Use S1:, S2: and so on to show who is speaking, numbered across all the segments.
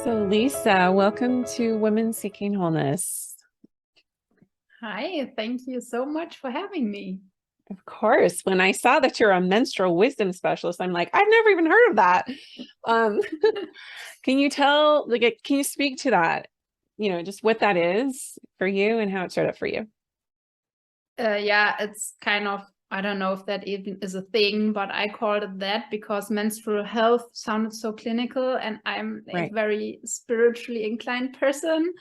S1: So, Lisa, welcome to Women Seeking Wholeness.
S2: Hi, thank you so much for having me.
S1: Of course, when I saw that you're a menstrual wisdom specialist, I'm like, I've never even heard of that. Um, can you speak to that? Just what that is for you and how it started for you.
S2: Yeah, it's kind of, I don't know if that even is a thing, but I called it that because menstrual health sounded so clinical, and I'm a
S1: Right.
S2: very spiritually inclined person.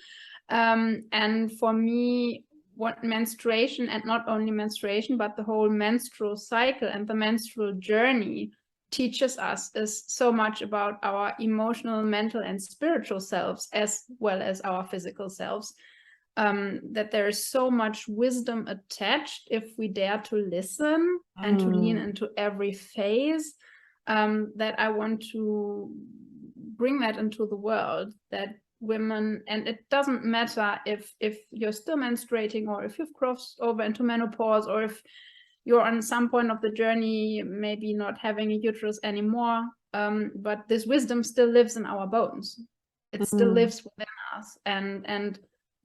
S2: And for me, what menstruation, and not only menstruation, but the whole menstrual cycle and the menstrual journey teaches us is so much about our emotional, mental, and spiritual selves, as well as our physical selves. That there is so much wisdom attached if we dare to listen and to lean into every phase, that I want to bring that into the world, that women, and it doesn't matter if you're still menstruating, or if you've crossed over into menopause, or if you're on some point of the journey maybe not having a uterus anymore, but this wisdom still lives in our bones. It still
S1: Mm.
S2: lives within us. And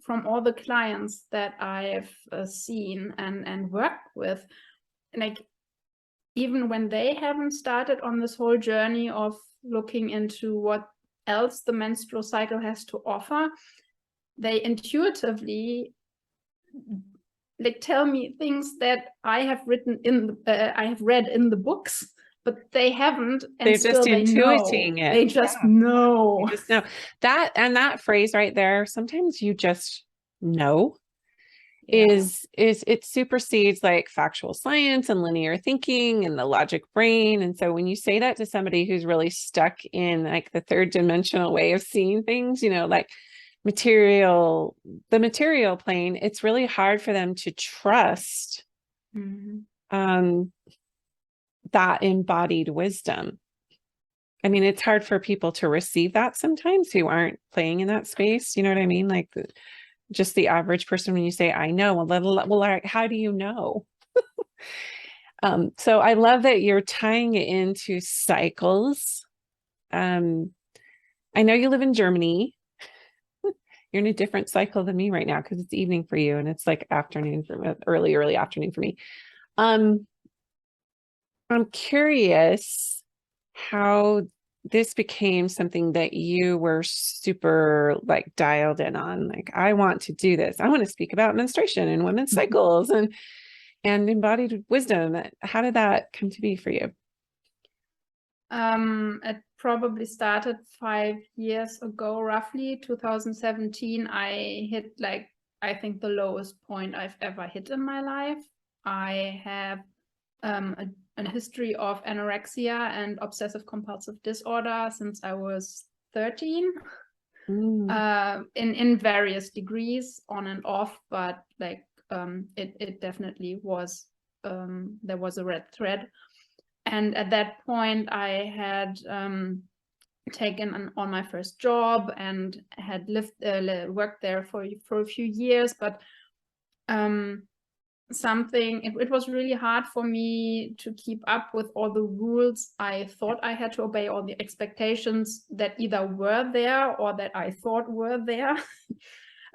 S2: from all the clients that I've seen and worked with, like, even when they haven't started on this whole journey of looking into what else the menstrual cycle has to offer, they intuitively like tell me things that I have written in I have read in the books, but they haven't, and
S1: They're just
S2: still they know.
S1: intuiting it.
S2: They just
S1: Yeah. You
S2: know.
S1: just know that, and that phrase right there, sometimes you just know.
S2: Yeah.
S1: Is it supersedes like factual science and linear thinking and the logic brain. And so when you say that to somebody who's really stuck in like the third dimensional way of seeing things, like the material plane, it's really hard for them to trust um that embodied wisdom. I mean, it's hard for people to receive that sometimes who aren't playing in that space. You know what I mean? Like just the average person, when you say, I know, well, how do you know? So I love that you're tying it into cycles. I know you live in Germany. You're in a different cycle than me right now because it's evening for you and it's like afternoon for early afternoon for me. Um, I'm curious how this became something that you were super like dialed in on. Like, I want to do this. I want to speak about menstruation and women's cycles and embodied wisdom. How did that come to be for you?
S2: It probably started 5 years ago, roughly 2017. I hit, like, I think the lowest point I've ever hit in my life. I have a history of anorexia and obsessive compulsive disorder since I was 13, in various degrees, on and off, but like it definitely was, there was a red thread. And at that point, I had taken on my first job and had worked there for a few years, but it was really hard for me to keep up with all the rules I thought I had to obey, all the expectations that either were there or that I thought were there.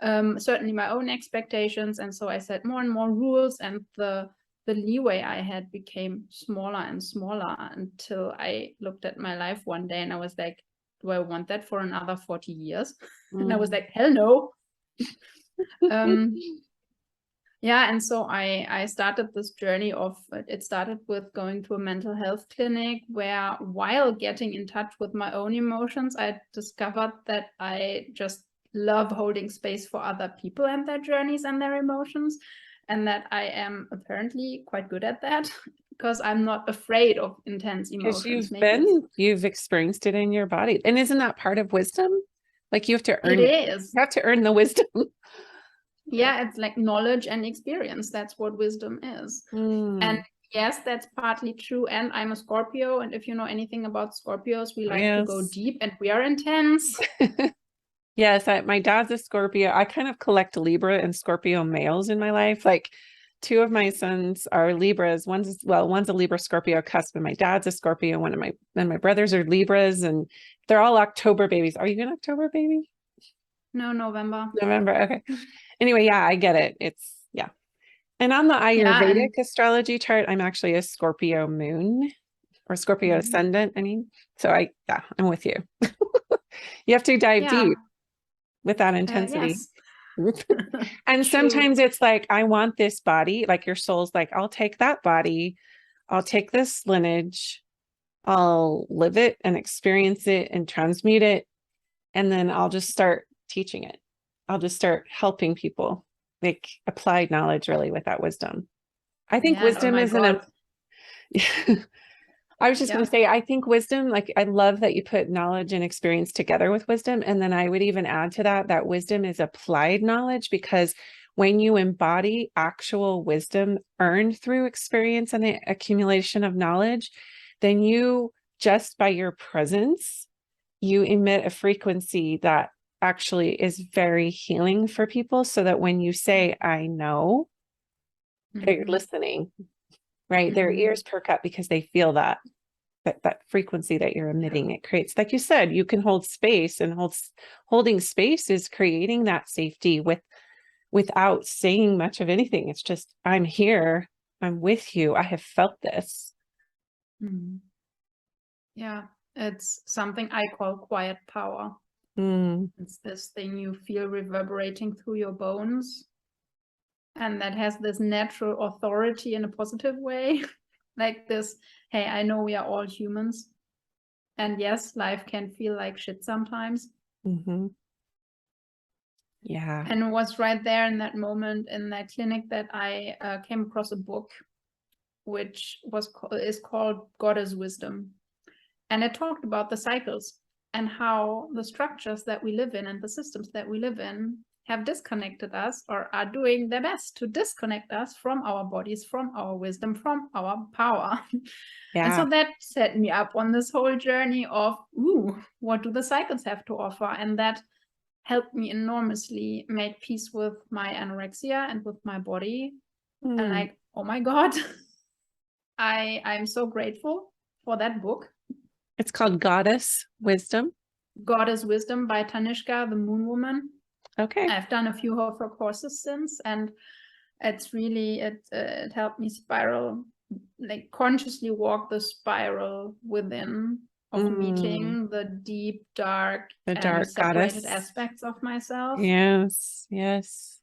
S2: Certainly my own expectations. And so I set more and more rules, and the leeway I had became smaller and smaller, until I looked at my life one day and I was like, do I want that for another 40 years? And I was like, hell no. Yeah, and so I started this journey of, it started with going to a mental health clinic, where while getting in touch with my own emotions, I discovered that I just love holding space for other people and their journeys and their emotions, and that I am apparently quite good at that because I'm not afraid of intense
S1: Because
S2: emotions. Maybe
S1: you've experienced it in your body. And isn't that part of wisdom? Like you
S2: it is.
S1: have to earn the wisdom.
S2: Yeah, it's like knowledge and experience. That's what wisdom is. And yes, that's partly true. And I'm a Scorpio. And if you know anything about Scorpios, we like to go deep and we are intense.
S1: Yes, my dad's a Scorpio. I kind of collect Libra and Scorpio males in my life. Like two of my sons are Libras. One's a Libra Scorpio cusp, and my dad's a Scorpio. And my brothers are Libras, and they're all October babies. Are you an October baby?
S2: No, November.
S1: November. Okay. Anyway, yeah, I get it. It's yeah. And on the
S2: Yeah,
S1: Ayurvedic
S2: and
S1: astrology chart, I'm actually a Scorpio moon or Scorpio
S2: mhm.
S1: ascendant. I mean, so I'm with you. You have to dive
S2: Yeah,
S1: deep with that intensity.
S2: yes.
S1: And
S2: True.
S1: sometimes it's like, I want this body, like your soul's like, I'll take that body, I'll take this lineage, I'll live it and experience it and transmute it. And then I'll just start teaching it. I'll just start helping people make applied knowledge really with that wisdom. I think
S2: Yeah, and oh
S1: wisdom
S2: my
S1: isn't
S2: God.
S1: a I was just going
S2: Yeah.
S1: to say, I think wisdom, like I love that you put knowledge and experience together with wisdom. And then I would even add to that, that wisdom is applied knowledge, because when you embody actual wisdom earned through experience and the accumulation of knowledge, then you, just by your presence, you emit a frequency that actually is very healing for people, so that when you say, I know, they're
S2: Mhm.
S1: listening, right? Their
S2: Mhm.
S1: ears perk up because they feel that frequency that you're emitting. It creates, like you said, you can hold space, and holding space is creating that safety without saying much of anything. It's just, I'm here, I'm with you, I have felt this.
S2: Mhm. Yeah, it's something I call quiet power.
S1: Mm,
S2: It's this thing you feel reverberating through your bones, and that has this natural authority in a positive way. Like this, hey, I know we are all humans. And yes, life can feel like shit sometimes.
S1: mm-hmm. Yeah.
S2: And it was right there in that moment in that clinic that I came across a book which is called Goddess Wisdom. And it talked about the cycles and how the structures that we live in and the systems that we live in have disconnected us, or are doing their best to disconnect us from our bodies, from our wisdom, from our power. And
S1: Yeah.
S2: so that set me up on this whole journey of, ooh, what do the cycles have to offer? And that helped me enormously make peace with my anorexia and with my body. And
S1: Mm.
S2: like, oh my God, I'm so grateful for that book.
S1: It's called Goddess Wisdom.
S2: Goddess Wisdom by Tanishka, the Moon Woman.
S1: Okay.
S2: I've done a few of her courses since, and it's really, it helped me spiral, like consciously walk the spiral within of
S1: Mm.
S2: meeting the deep, dark,
S1: The
S2: and
S1: dark
S2: separated
S1: goddess.
S2: aspects of myself.
S1: Yes, yes.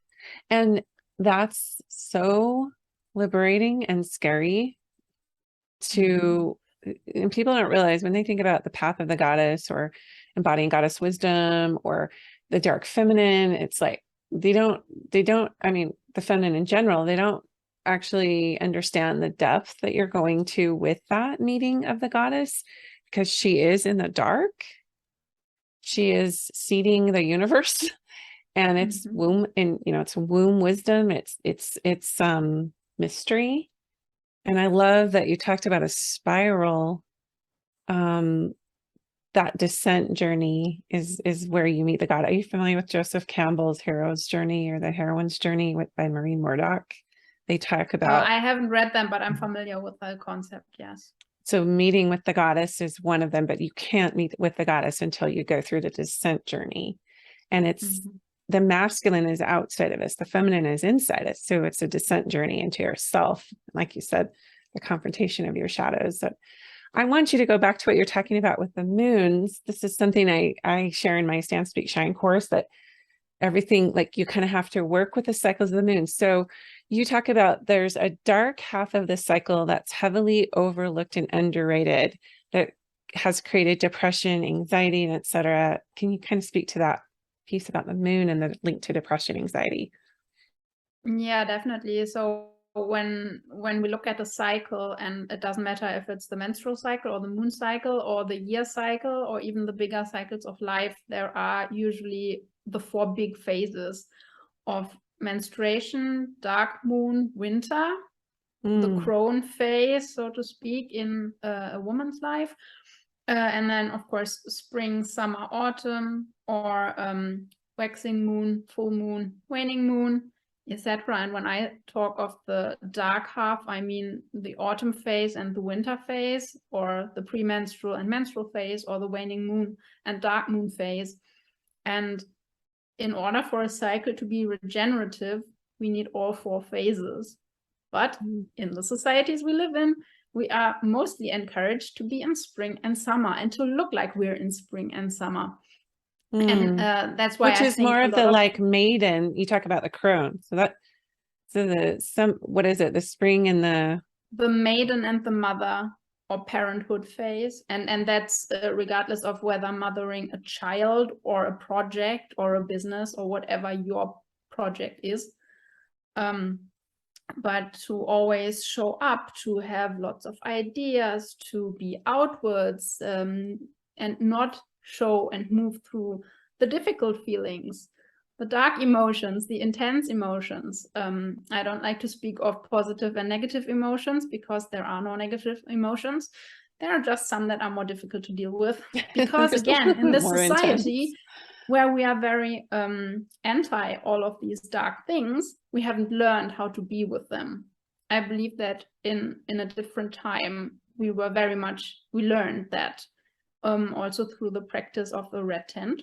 S1: And that's so liberating and scary
S2: Mhm.
S1: to, and people don't realize when they think about the path of the goddess or embodying goddess wisdom or the dark feminine, it's like they don't, I mean, the feminine in general, they don't actually understand the depth that you're going to with that meeting of the goddess, because she is in the dark. She is seeding the universe. And it's
S2: Mhm.
S1: womb, and it's womb wisdom. It's mystery. And I love that you talked about a spiral. Um, that descent journey is where you meet the god. Are you familiar with Joseph Campbell's Hero's Journey, or the Heroine's Journey by Maureen Murdoch? They talk about,
S2: I haven't read them, but I'm familiar with the concept. Yes.
S1: so meeting with the goddess is one of them, but you can't meet with the goddess until you go through the descent journey. And it's,
S2: Mhm.
S1: the masculine is outside of us, the feminine is inside us. So it's a descent journey into yourself. Like you said, the confrontation of your shadows. So I want you to go back to what you're talking about with the moons. This is something I share in my Stand, Speak, Shine course, that everything, like you kind of have to work with the cycles of the moon. So you talk about there's a dark half of the cycle that's heavily overlooked and underrated, that has created depression, anxiety, and etc. Can you kind of speak to that piece about the moon and the link to depression, anxiety?
S2: Yeah, definitely. So when we look at a cycle, and it doesn't matter if it's the menstrual cycle or the moon cycle or the year cycle or even the bigger cycles of life, there are usually the four big phases of menstruation, dark moon, winter, the
S1: Mm,
S2: crone phase, so to speak, in a woman's life. And then, of course, spring, summer, autumn, or waxing moon, full moon, waning moon, etc. And when I talk of the dark half, I mean the autumn phase and the winter phase, or the premenstrual and menstrual phase, or the waning moon and dark moon phase. And in order for a cycle to be regenerative, we need all 4 phases. But in the societies we live in, we are mostly encouraged to be in spring and summer and to look like we're in spring and summer. And that's why
S1: which
S2: I
S1: is
S2: think
S1: more
S2: a
S1: of
S2: lot
S1: the
S2: of
S1: like maiden. You talk about the crone. What is it? The spring and
S2: the maiden and the mother or parenthood phase. And that's regardless of whether mothering a child or a project or a business or whatever your project is. But to always show up, to have lots of ideas, to be outwards, and not show and move through the difficult feelings, the dark emotions, the intense emotions. I don't like to speak of positive and negative emotions because there are no negative emotions. There are just some that are more difficult to deal with. Because again, in this society,
S1: intense.
S2: where we are very anti all of these dark things, we haven't learned how to be with them. I believe that in a different time, we learned that also through the practice of the red tent,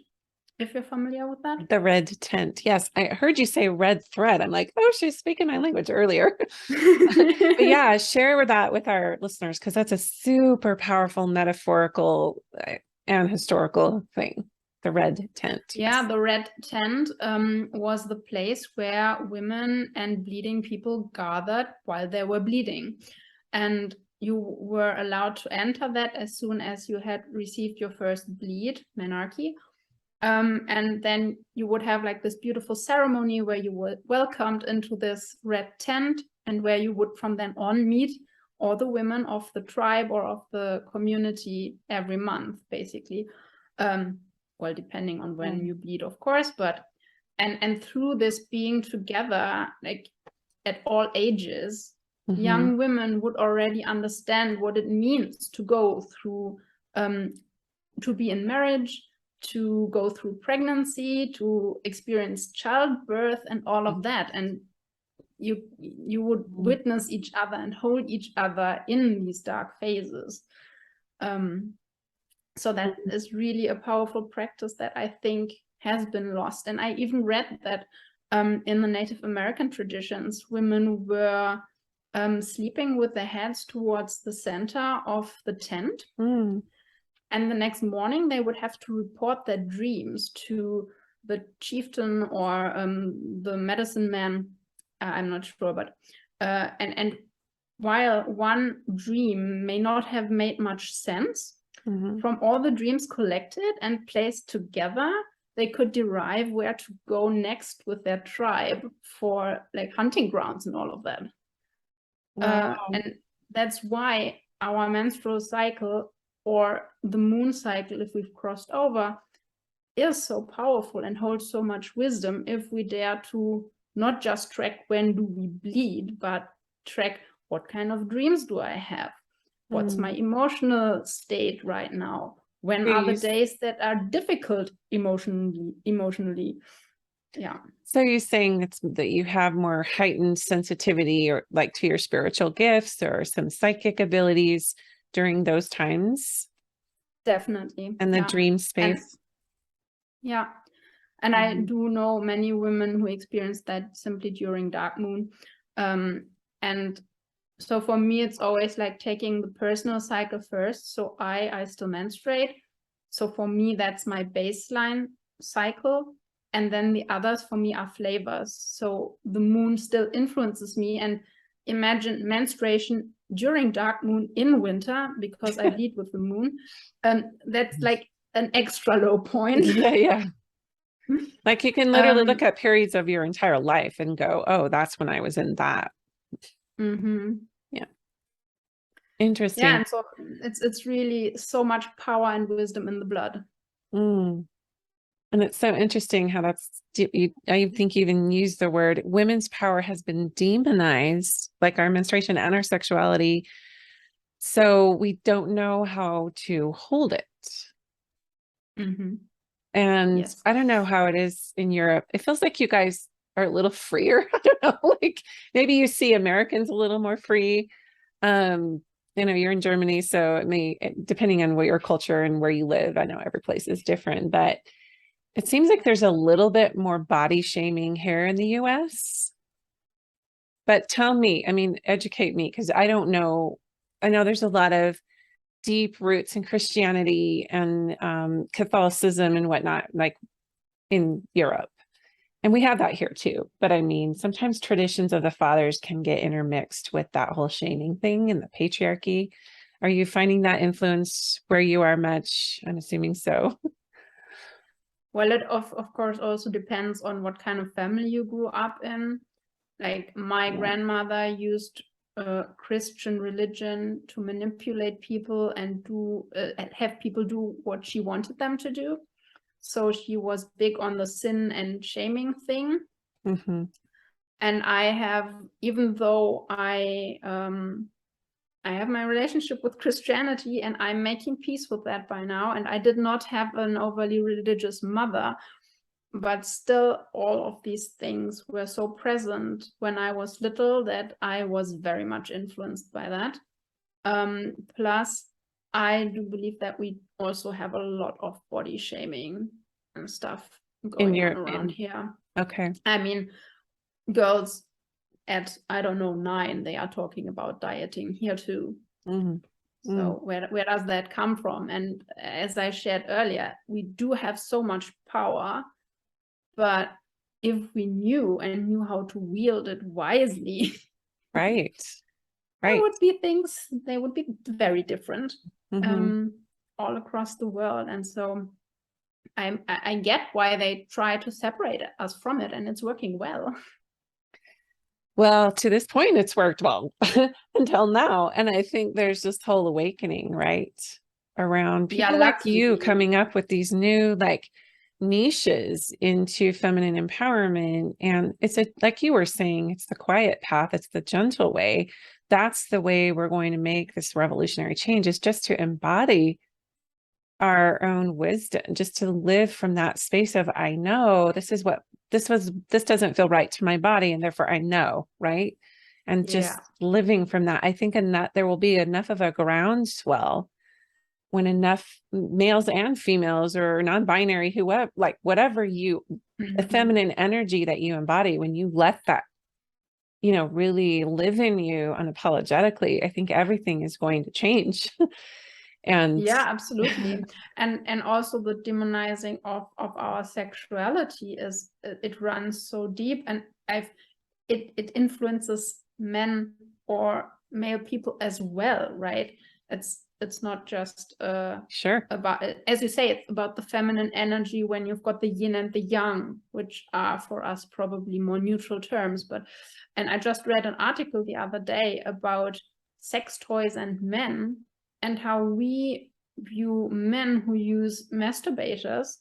S2: if you're familiar with that.
S1: The red tent. Yes, I heard you say red thread. I'm like, oh, she's speaking my language earlier. But yeah, share that with our listeners, because that's a super powerful metaphorical and historical thing. The red tent.
S2: Yeah,
S1: Yes.
S2: the red tent was the place where women and bleeding people gathered while they were bleeding. And you were allowed to enter that as soon as you had received your first bleed, menarche. And then you would have like this beautiful ceremony where you were welcomed into this red tent, and where you would from then on meet all the women of the tribe or of the community every month, basically. Well, depending on when you bleed, of course, but and through this being together, like at all ages, young women would already understand what it means to go through, to be in marriage, to go through pregnancy, to experience childbirth and all of that. And you would witness each other and hold each other in these dark phases. So that is really a powerful practice that I think has been lost. And I even read that in the Native American traditions, women were sleeping with their heads towards the center of the tent. And the next morning, they would have to report their dreams to the chieftain or the medicine man. I'm not sure, but and while one dream may not have made much sense, from all the dreams collected and placed together, they could derive where to go next with their tribe for like hunting grounds and all of that. Wow. And that's why our menstrual cycle, or the moon cycle, if we've crossed over, is so powerful and holds so much wisdom if we dare to not just track when do we bleed, but track what kind of dreams do I have? What's my emotional state right now? When are the days that are difficult emotionally? Yeah.
S1: So you're saying that you have more heightened sensitivity, or like to your spiritual gifts or some psychic abilities during those times?
S2: Definitely.
S1: And the dream space?
S2: And I do know many women who experience that simply during dark moon. And so for me, it's always like taking the personal cycle first. So I still menstruate. So for me, that's my baseline cycle. And then the others for me are flavors. So the moon still influences me. And imagine menstruation during dark moon in winter, because I bleed with the moon. And that's like an extra low point.
S1: Yeah. Like you can literally look at periods of your entire life and go, oh, that's when I was in that. Yeah. Interesting.
S2: Yeah, and so it's really so much power and wisdom in the blood.
S1: And it's so interesting how I think you even used the word women's power has been demonized, like our menstruation and our sexuality. So we don't know how to hold it. And yes. I don't know how it is in Europe. It feels like you guys are a little freer. I don't know, like maybe you see Americans a little more free. You're in Germany, so it may, depending on what your culture and where you live, I know every place is different, but it seems like there's a little bit more body shaming here in the US. But tell me, I mean, educate me, because I don't know. I know there's a lot of deep roots in Christianity and Catholicism and whatnot, like in Europe. And we have that here too. But I mean, sometimes traditions of the fathers can get intermixed with that whole shaming thing and the patriarchy. Are you finding that influence where you are much? I'm assuming so.
S2: Well, it of course also depends on what kind of family you grew up in. Like my grandmother used Christian religion to manipulate people and have people do what she wanted them to do. So she was big on the sin and shaming thing.
S1: Mm-hmm.
S2: And I have, even though I have my relationship with Christianity and I'm making peace with that by now, and I did not have an overly religious mother, but still all of these things were so present when I was little that I was very much influenced by that. Plus, I do believe that we also have a lot of body shaming and stuff going on around here.
S1: Okay.
S2: I mean, girls at, I don't know, 9, they are talking about dieting here too.
S1: Mm-hmm.
S2: So where does that come from? And as I shared earlier, we do have so much power, but if we knew how to wield it wisely,
S1: right.
S2: there would be things, they would be very different all across the world. And so I get why they try to separate us from it, and it's working well.
S1: Well, to this point, it's worked well until now. And I think there's this whole awakening, right? Around people like you coming up with these new like niches into feminine empowerment. And it's like you were saying, it's the quiet path, it's the gentle way. That's the way we're going to make this revolutionary change, is just to embody our own wisdom, just to live from that space of, I know this doesn't feel right to my body, and therefore I know, right? And just living from that. I think in that there will be enough of a groundswell when enough males and females or non-binary, whoever, like whatever the feminine energy that you embody, when you let that, really live in you unapologetically, I think everything is going to change. And
S2: yeah, absolutely. And also the demonizing of our sexuality it runs so deep, and it influences men or male people as well, right? It's not just about, as you say, it's about the feminine energy when you've got the yin and the yang, which are for us probably more neutral terms. And I just read an article the other day about sex toys and men, and how we view men who use masturbators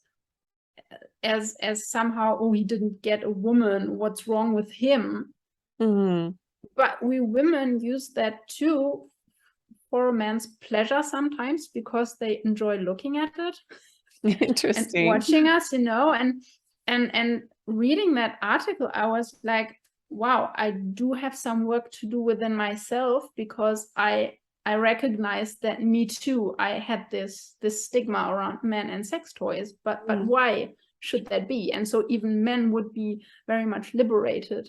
S2: as somehow, oh, he didn't get a woman, what's wrong with him? But we women use that too for a man's pleasure sometimes, because they enjoy looking at it.
S1: Interesting.
S2: And watching us, and reading that article, I was like, wow, I do have some work to do within myself, because I recognize that me too, I had this stigma around men and sex toys, but why should that be? And so even men would be very much liberated,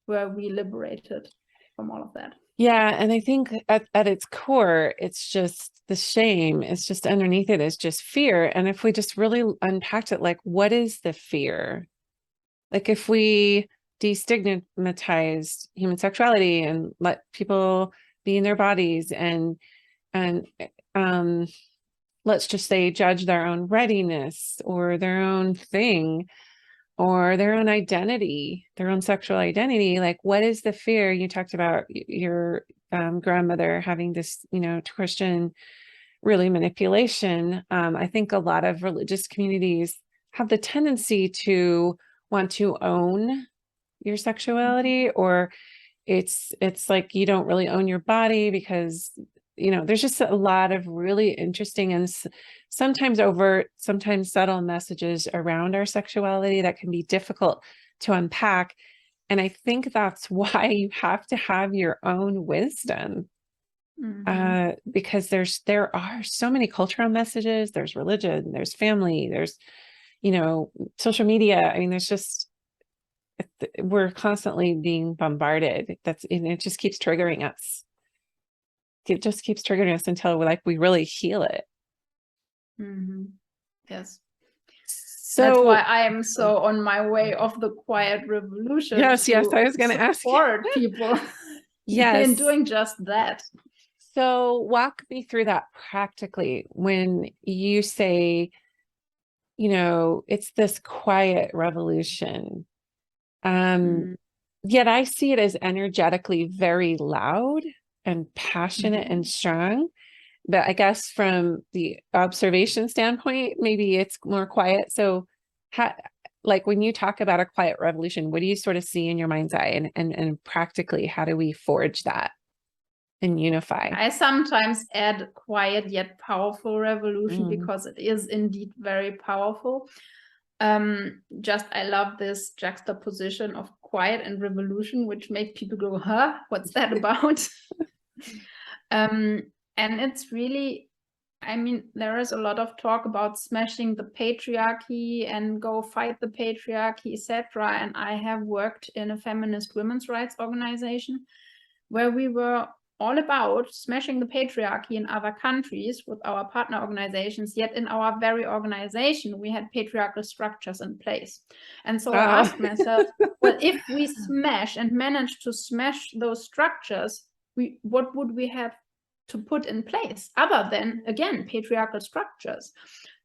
S2: were we liberated from all of that.
S1: Yeah. And I think at its core, it's just the shame. It's just underneath it is just fear. And if we just really unpacked it, like, what is the fear? Like, if we destigmatize human sexuality and let people be in their bodies and let's just say judge their own readiness or their own thing or their own identity, their own sexual identity, like, what is the fear? You talked about your grandmother having this, Christian really manipulation. I think a lot of religious communities have the tendency to want to own your sexuality, or it's like you don't really own your body because there's just a lot of really interesting and sometimes overt, sometimes subtle messages around our sexuality that can be difficult to unpack. And I think that's why you have to have your own wisdom. Because there are so many cultural messages, there's religion, there's family, there's, social media. I mean, we're constantly being bombarded. And it just keeps triggering us. It just keeps triggering us until we really heal it.
S2: Yes.
S1: So
S2: that's why I am so on my way of the quiet revolution.
S1: Yes, I was going to ask
S2: support people in doing just that.
S1: So walk me through that practically when you say, it's this quiet revolution. Yet I see it as energetically very loud and passionate and strong. But I guess from the observation standpoint, maybe it's more quiet. So when you talk about a quiet revolution, what do you sort of see in your mind's eye, and practically, how do we forge that and unify?
S2: I sometimes add quiet yet powerful revolution because it is indeed very powerful. I love this juxtaposition of quiet and revolution, which make people go, huh, what's that about? And it's really, I mean, there is a lot of talk about smashing the patriarchy and go fight the patriarchy, etc. And I have worked in a feminist women's rights organization where we were all about smashing the patriarchy in other countries with our partner organizations, yet in our very organization, we had patriarchal structures in place. And so I asked myself, well, if we smash and manage to smash those structures, what would we have to put in place other than, again, patriarchal structures?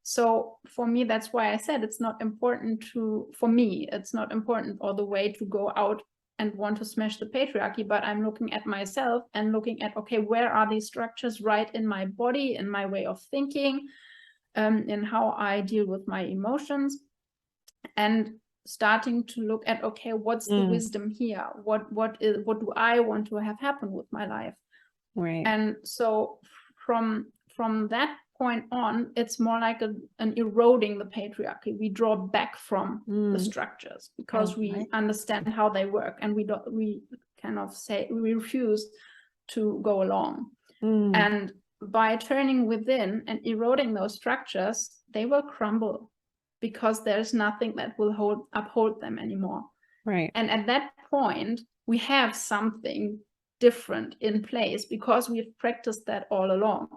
S2: So for me, that's why I said it's not important it's not important all the way to go out and want to smash the patriarchy, but I'm looking at myself and looking at, okay, where are these structures right in my body, in my way of thinking, in how I deal with my emotions, and starting to look at, okay, what's the wisdom here? What do I want to have happen with my life?
S1: Right.
S2: And so from that point on, it's more like an eroding the patriarchy. We draw back from the structures because we understand how they work, and we refuse to go along. And by turning within and eroding those structures, they will crumble because there's nothing that will uphold them anymore.
S1: Right.
S2: And at that point, we have something different in place because we've practiced that all along.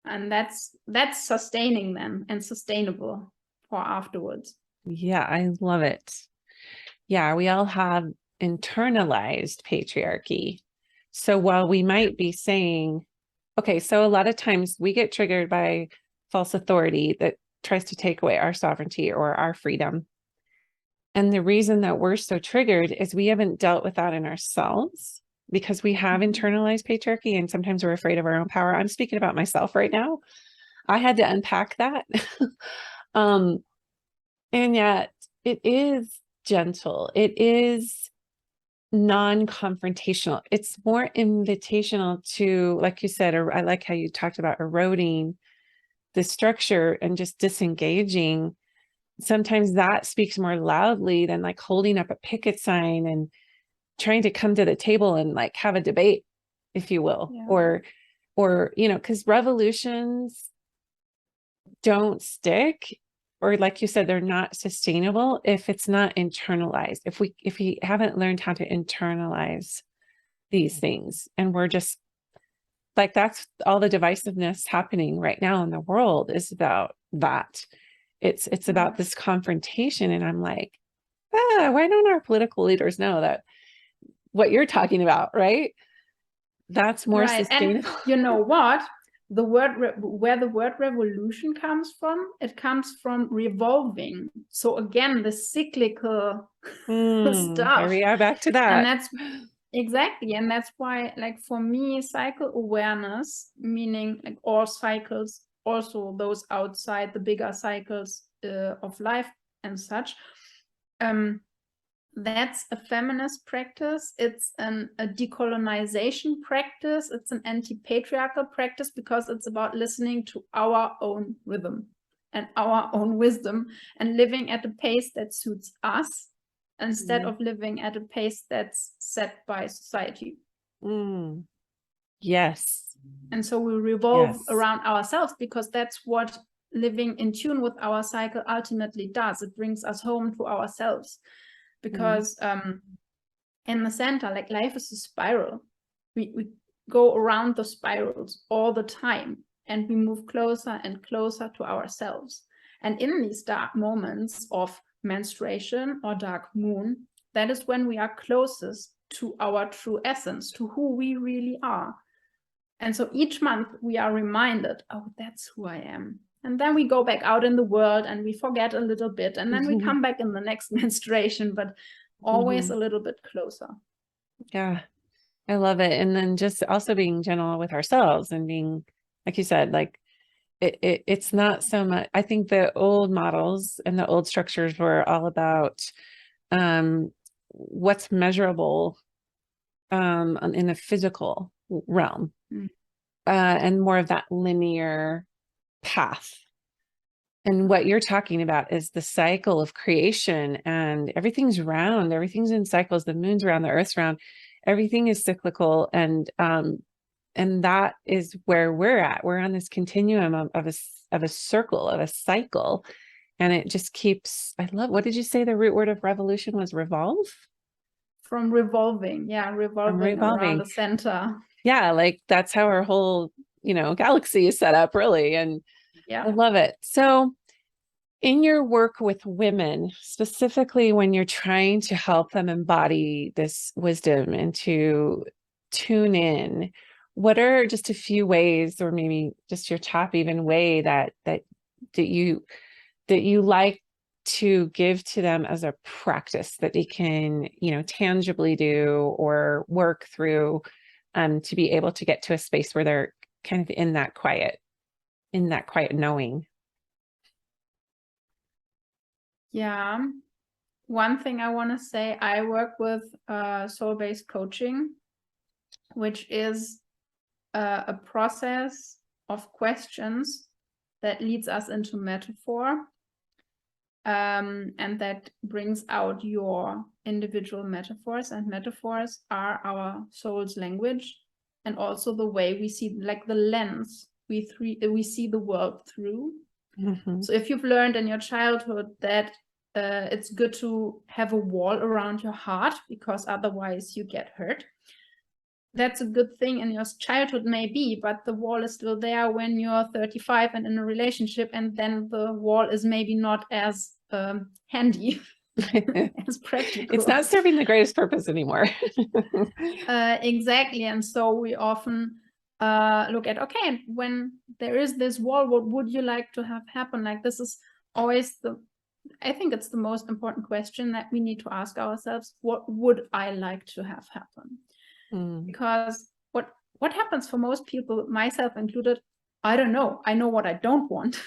S2: And that's sustaining them and sustainable for afterwards.
S1: Yeah, I love it. Yeah, we all have internalized patriarchy. So while we might be saying, okay, so a lot of times we get triggered by false authority that tries to take away our sovereignty or our freedom. And the reason that we're so triggered is we haven't dealt with that in ourselves, because we have internalized patriarchy, and sometimes we're afraid of our own power. I'm speaking about myself right now. I had to unpack that. And yet it is gentle. It is non-confrontational. It's more invitational to, like you said, or I like how you talked about eroding the structure and just disengaging. Sometimes that speaks more loudly than like holding up a picket sign and trying to come to the table and like have a debate, if you will. Or because revolutions don't stick, or like you said, they're not sustainable if it's not internalized. If we haven't learned how to internalize these things, and we're just like, that's all the divisiveness happening right now in the world is about that. It's about this confrontation. And I'm like, why don't our political leaders know that what you're talking about, right? That's more sustainable.
S2: And you know what? Where the word revolution comes from, it comes from revolving. So again, the cyclical stuff.
S1: Here we are back to that.
S2: And that's exactly. And that's why, like, for me, cycle awareness, meaning like all cycles, also those outside the bigger cycles of life and such, that's a feminist practice. It's a decolonization practice. It's an anti-patriarchal practice because it's about listening to our own rhythm. and our own wisdom, and living at a pace that suits us instead of living at a pace that's set by society.
S1: Yes.
S2: And so we revolve around ourselves, because that's what living in tune with our cycle ultimately does. It brings us home to ourselves, because in the center, like, life is a spiral. We go around the spirals all the time, and we move closer and closer to ourselves. And in these dark moments of menstruation or dark moon, that is when we are closest to our true essence, to who we really are. And so each month we are reminded, oh, that's who I am. And then we go back out in the world and we forget a little bit, and then we come back in the next menstruation, but always a little bit closer.
S1: Yeah, I love it. And then just also being gentle with ourselves and being, like you said, like it's not so much, I think the old models and the old structures were all about what's measurable in the physical realm, and more of that linear path. And what you're talking about is the cycle of creation, and everything's round, everything's in cycles. The moon's round, the earth's round, everything is cyclical. And that is where we're at. We're on this continuum of a circle, of a cycle. And it just keeps, I love, what did you say the root word of revolution was? Revolve?
S2: From revolving. Yeah, revolving around the center.
S1: Yeah, like that's how our whole, galaxy is set up, really. And
S2: yeah,
S1: I love it. So in your work with women, specifically when you're trying to help them embody this wisdom and to tune in, what are just a few ways, or maybe just your top even way that you like to give to them as a practice that they can, tangibly do or work through, to be able to get to a space where they're kind of in that quiet knowing?
S2: Yeah. One thing I want to say, I work with soul-based coaching, which is a process of questions that leads us into metaphor, and that brings out your individual metaphors. And metaphors are our soul's language, and also the way we see, like the lens we see the world through. So if you've learned in your childhood that it's good to have a wall around your heart because otherwise you get hurt, that's a good thing in your childhood, maybe, but the wall is still there when you're 35 and in a relationship, and then the wall is maybe not as handy, as practical.
S1: It's not serving the greatest purpose anymore.
S2: Exactly. And so we often look at, okay, when there is this wall, what would you like to have happen? Like, this is always I think it's the most important question that we need to ask ourselves. What would I like to have happen? Because what happens for most people, myself included, I don't know. I know what I don't want.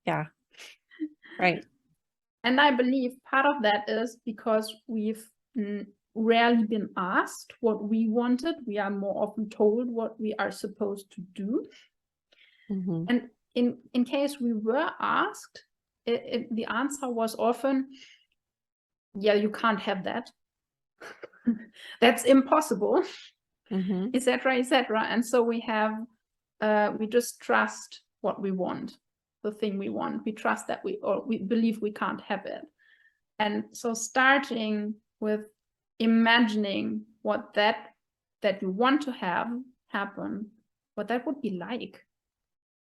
S1: Yeah. Right.
S2: And I believe part of that is because we've rarely been asked what we wanted. We are more often told what we are supposed to do. And in case we were asked, the answer was often, yeah, you can't have that. That's impossible, etc., etc. And so we just trust what we want, the thing we want. We trust that we believe we can't have it. And so starting with imagining what that you want to have happen, what that would be like,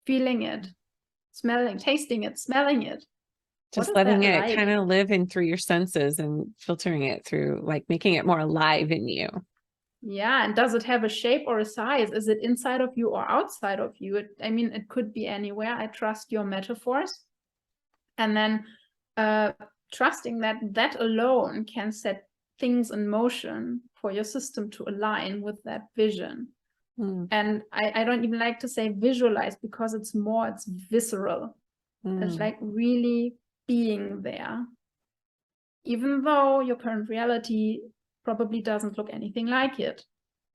S2: feeling it, smelling, tasting it, smelling it.
S1: Just letting it kind of live in through your senses and filtering it through, like making it more alive in you.
S2: Yeah. And does it have a shape or a size? Is it inside of you or outside of you? It could be anywhere. I trust your metaphors. And then trusting that alone can set things in motion for your system to align with that vision. And I don't even like to say visualize, because it's visceral. It's like really being there, even though your current reality probably doesn't look anything like it.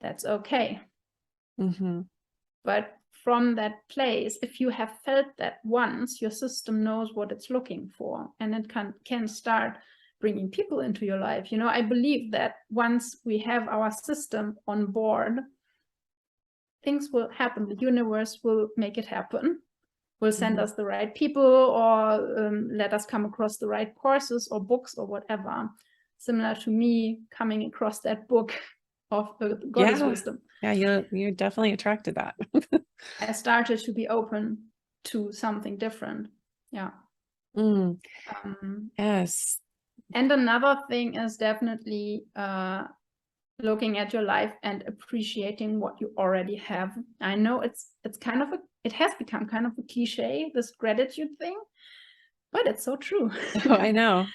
S2: That's okay. But from that place, if you have felt that once, your system knows what it's looking for, and it can start bringing people into your life. You know, I believe that once we have our system on board, things will happen. The universe will make it happen, will send us the right people, or let us come across the right courses or books or whatever. Similar to me coming across that book of the Goddess Wisdom.
S1: Yeah, you definitely attracted that.
S2: I started to be open to something different. Yeah.
S1: Yes.
S2: And another thing is definitely looking at your life and appreciating what you already have. I know it's kind of it has become kind of a cliche, this gratitude thing, but it's so true.
S1: Oh, I know.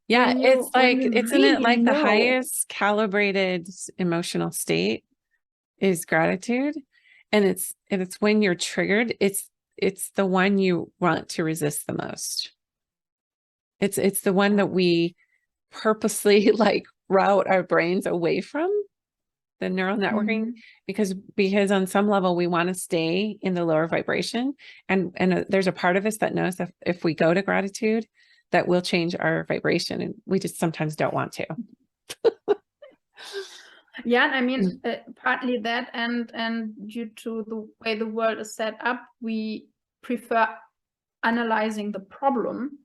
S1: Yeah, it's like, isn't it like the highest calibrated emotional state is gratitude? And it's when you're triggered, it's the one you want to resist the most. It's the one that we purposely like route our brains away from, the neural networking, because on some level we want to stay in the lower vibration, and there's a part of us that knows that if we go to gratitude, that will change our vibration, and we just sometimes don't want to.
S2: Yeah, I mean, partly that, and due to the way the world is set up, we prefer analyzing the problem,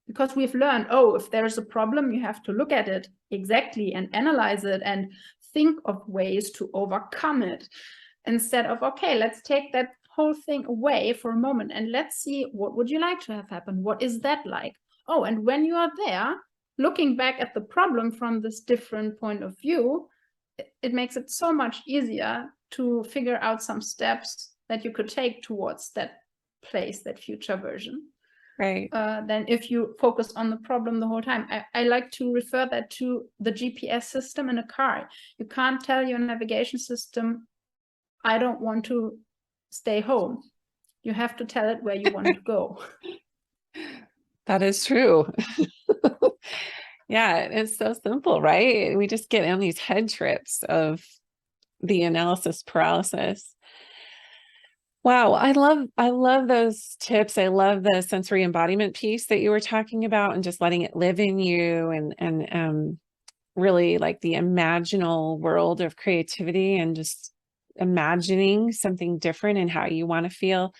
S2: because we've learned, oh, if there's a problem, you have to look at it exactly and analyze it and think of ways to overcome it, instead of, okay, let's take that whole thing away for a moment and let's see, what would you like to have happen? What is that like? Oh, and when you are there, looking back at the problem from this different point of view, it makes it so much easier to figure out some steps that you could take towards that place, that future version.
S1: Right.
S2: Than if you focus on the problem the whole time. I like to refer that to the GPS system in a car. You can't tell your navigation system, I don't want to stay home. You have to tell it where you want to go.
S1: That is true. Yeah, it's so simple, right? We just get on these head trips of the analysis paralysis. Wow, I love those tips. I love the sensory embodiment piece that you were talking about, and just letting it live in you, and really like the imaginal world of creativity, and just imagining something different and how you want to feel.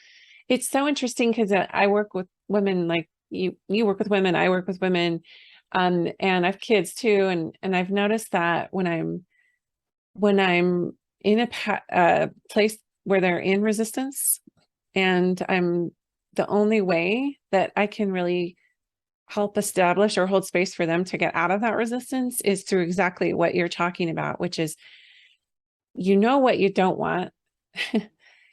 S1: It's so interesting because I work with women, like you work with women, I work with women, and I have kids too, and I've noticed that when I'm in a place where they're in resistance, and I'm the only way that I can really help establish or hold space for them to get out of that resistance is through exactly what you're talking about, which is, what you don't want.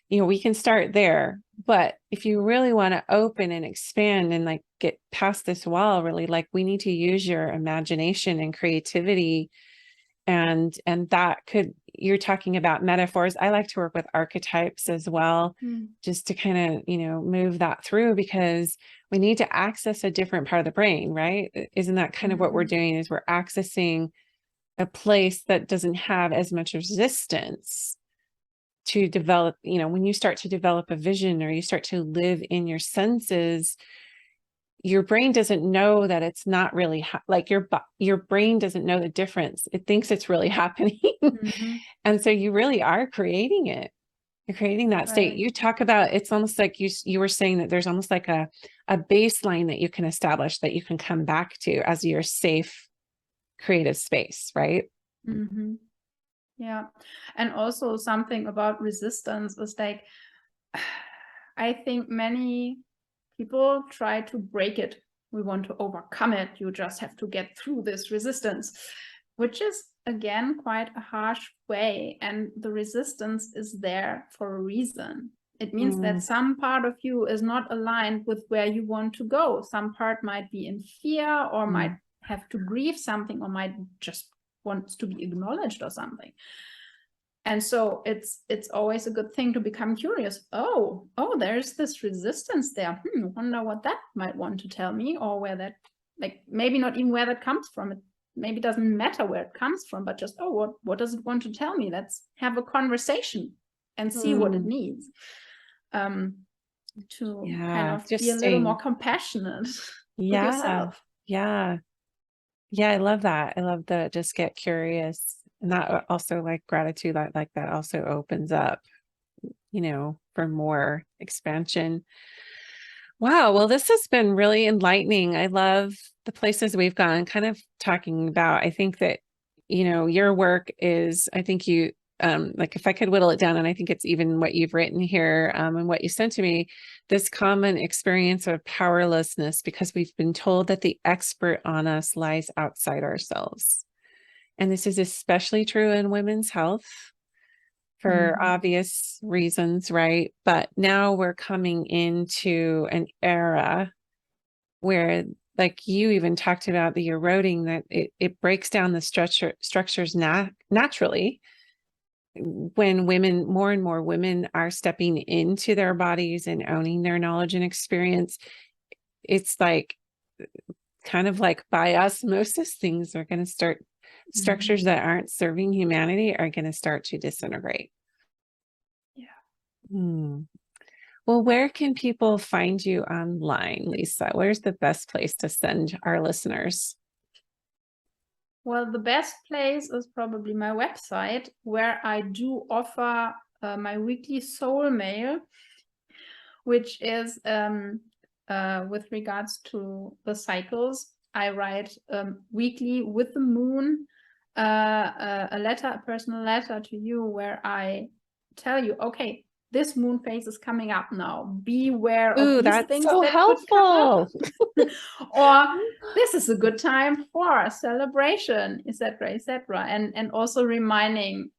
S1: We can start there, but if you really want to open and expand and like get past this wall, really, like, we need to use your imagination and creativity. And that you're talking about metaphors. I like to work with archetypes as well, just to kind of, move that through, because we need to access a different part of the brain, right? Isn't that kind of what we're doing, is we're accessing a place that doesn't have as much resistance to develop. When you start to develop a vision, or you start to live in your senses, your brain doesn't know that it's not really like your brain doesn't know the difference. It thinks it's really happening. And so you really are creating it. You're creating that state. You talk about, it's almost like you were saying that there's almost like a baseline that you can establish, that you can come back to as your safe creative space, right?
S2: Yeah. And also something about resistance is like, I think many people try to break it. We want to overcome it. You just have to get through this resistance, which is, again, quite a harsh way. And the resistance is there for a reason. It means that some part of you is not aligned with where you want to go. Some part might be in fear, or might have to grieve something, or might just wants to be acknowledged or something. And so it's always a good thing to become curious. Oh, there's this resistance there. Wonder what that might want to tell me, or where that, like, maybe not even where that comes from. It maybe doesn't matter where it comes from, but just, what does it want to tell me? Let's have a conversation and see what it needs. To kind of
S1: just
S2: be a little more compassionate with yourself.
S1: Yeah. I love that. I love the just get curious. And that also, like, gratitude, like that also opens up, for more expansion. Wow. Well, this has been really enlightening. I love the places we've gone, kind of talking about. I think that, your work is, I think you, like, if I could whittle it down, and I think it's even what you've written here, and what you sent to me, this common experience of powerlessness because we've been told that the expert on us lies outside ourselves. And this is especially true in women's health for obvious reasons, right? But now we're coming into an era where, like you even talked about, the eroding, that it breaks down the structures naturally when more and more women are stepping into their bodies and owning their knowledge and experience. It's like, kind of like by osmosis, things are going to start, structures that aren't serving humanity are going to start to disintegrate. Well, where can people find you online, Lisa? Where's the best place to send our listeners?
S2: Well, the best place is probably my website, where I do offer my weekly soul mail, which is with regards to the cycles. I write weekly with the moon a personal letter to you, where I tell you, okay, this moon phase is coming up now. Beware of these
S1: that's
S2: things
S1: so
S2: that
S1: helpful.
S2: could come up. Or this is a good time for a celebration, etc., etc. And also reminding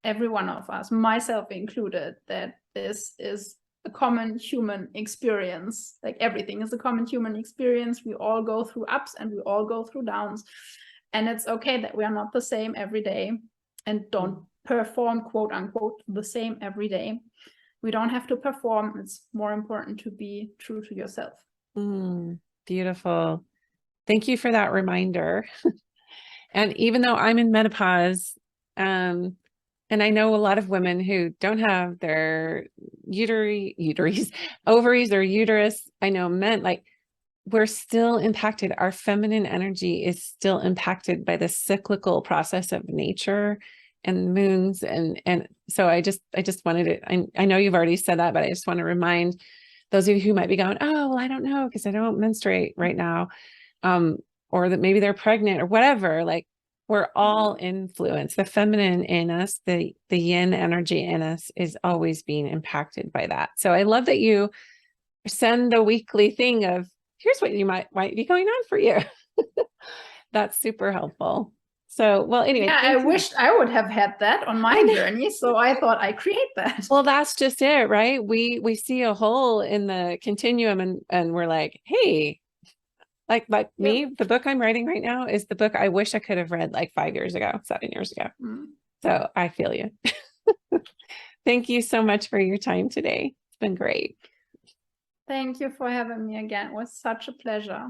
S2: every one of us, myself included, that this is a common human experience. Like, everything is a common human experience. We all go through ups and we all go through downs. And it's okay that we are not the same every day and don't perform, quote unquote, the same every day. We don't have to perform. It's more important to be true to yourself.
S1: Beautiful. Thank you for that reminder. And even though I'm in menopause, and I know a lot of women who don't have their ovaries or uterus, I know men, like, we're still impacted. Our feminine energy is still impacted by the cyclical process of nature and moons. And so I just wanted to, I know you've already said that, but I just want to remind those of you who might be going, oh, well, I don't know, because I don't menstruate right now. Or that maybe they're pregnant or whatever. Like, we're all influenced. The feminine in us, the yin energy in us, is always being impacted by that. So I love that you send the weekly thing of, here's what you might be going on for you. That's super helpful. So, well, anyway.
S2: Yeah, I wished I would have had that on my journey. So I thought I'd create that.
S1: Well, that's just it, right? We see a hole in the continuum and we're like, hey, like me, the book I'm writing right now is the book I wish I could have read like 7 years ago. So I feel you. Thank you so much for your time today. It's been great.
S2: Thank you for having me again. It was such a pleasure.